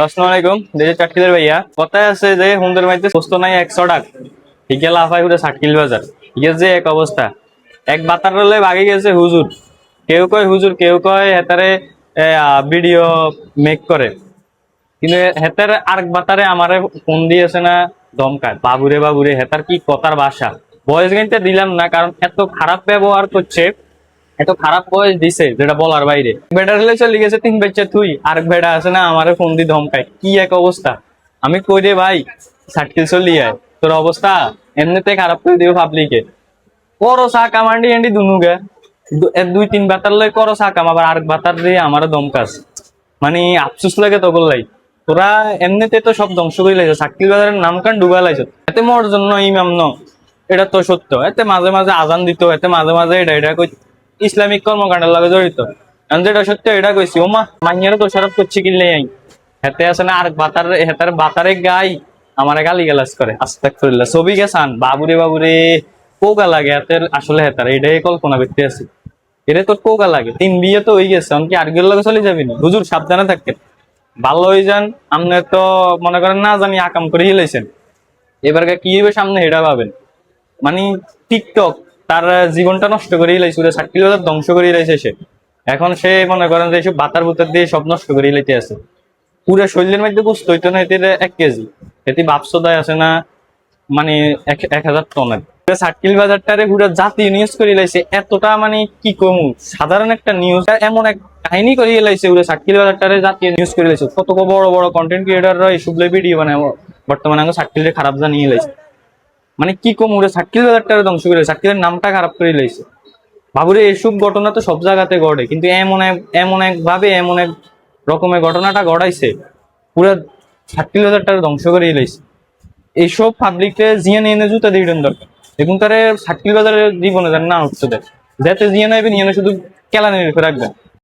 আসসালামু আলাইকুম। দেশে চাটকিলের ভাইয়া কথায় আছে যে হুমদের মাইতে সুস্থ নাই 100 টাকা ঠিক আছে লাফাই উঠে চাটকিল বাজার ঠিক আছে এক অবস্থা এক বাতার রলে বাগে গেছে হুজুর কেউ কয় হুজুর কেউ কয় হেতারে ভিডিও মেক করে কিন্তু হেতার আরেক বাতারে আমারে ফোন দিয়েছে না দমকায় বাবুরে বাবুরে হেতার কি কথার ভাষা ভয়েস গাইতে দিলাম না কারণ এত খারাপ ব্যবহার করছে এত খারাপ বয়স দিছে যেটা বলার বাইরে বেটা রিলে চলে গেছে 3 বাচ্চা তুই আরেক বেটা আছে না আমারে ফোন দি ধমকায় কি এক অবস্থা আমি কই রে ভাই সার্কিল চলি আয় তোর অবস্থা এমনিতে খারাপ করে দিও পাবলিকে করো চা কামান্ডি এন্ডি দুনুগে 2-3 বাতার লই করো চা কাম আবার আরেক বাতার দিয়ে আমারে ধমকাস মানে আফসোস লাগে তো বললাই তোরা এমনিতে তো সব ধ্বংস করে লাইছ সার্কিল বাজারের নাম কান ডুবা লাইছ এতে মোর জন্য ইমাম ন এটা তো সত্য এতে মাঝে মাঝে আজান দিত এতে মাঝে মাঝে এটা কই ইসলামিক কর্মকাণ্ডের লাগে জড়িত যেটা সত্য এটা কইছি ওমা মাইয়ারও দোষারোপ করছি কিনলে হেতে আছে না আর হেতার বাতারে গাই আমারে গালি গালাজ করে আস্তাগফিরুল্লাহ ছবি গেছান বাবুরে বাবুরে কোকা লাগে হাতের আসলে হেতার এটাই কল্পনা করতে আছি এটা তোর কোকা লাগে 3 বিয়ে তো হয়ে গেছে এমনকি আর্গের লাগে চলে যাবি না হুজুর সাবধানে থাকেন ভালো হয়ে যান আপনি তো মনে করেন না জানি আকাম করে হিলাইছেন এবার কি হবে সামনে হেটা পাবেন মানে টিকটক তার জীবনটা নষ্ট করে লাইছে পুরো 60,000 ধ্বংস করে লাইছে সে এখন সে মনে করেন যে সব বাতার বুতার দিয়ে সব নষ্ট করে লাইতে আছে পুরো শরীরের মধ্যে বুঝতে হইতো না এতে 1 কেজি এতে বাপসদায় আছে না মানে 1000 টনের সার্কিল বাজারটারে পুরো জাতীয় নিউজ করে লাইছে এতটা মানে কি কমু সাধারণ একটা নিউজ এমন এক কাহিনী করে লাইছে পুরো সার্কিল বাজারটারে জাতীয় নিউজ করে লাইছে কত বড় বড় কন্টেন্ট ক্রিয়েটররা এইসব ভিডিও বানায় বর্তমানে আমরা সার্কিলকে খারাপ জানিয়ে লাইছে মানে কি কম ওরে সার্কিল বাজারটারে ধ্বংস করে সার্কিলের নামটা খারাপ করে লাইছে বাবুরে এসব ঘটনা তো সব জায়গাতে ঘটে কিন্তু এমন এক ভাবে এমন এক রকমের ঘটনাটা ঘটাইছে পুরো সার্কিল বাজারটারে ধ্বংস করে লাইছে এইসব পাবলিককে জিয়ে নিয়ে জুতা দিয়ে দরকার দেখুন তারে সার্কিল বাজারের জীবনে যার না উঠতে দেয় যাতে জিয়ে নেবেন নিয়ে শুধু কেলা নিয়ে রাখবেন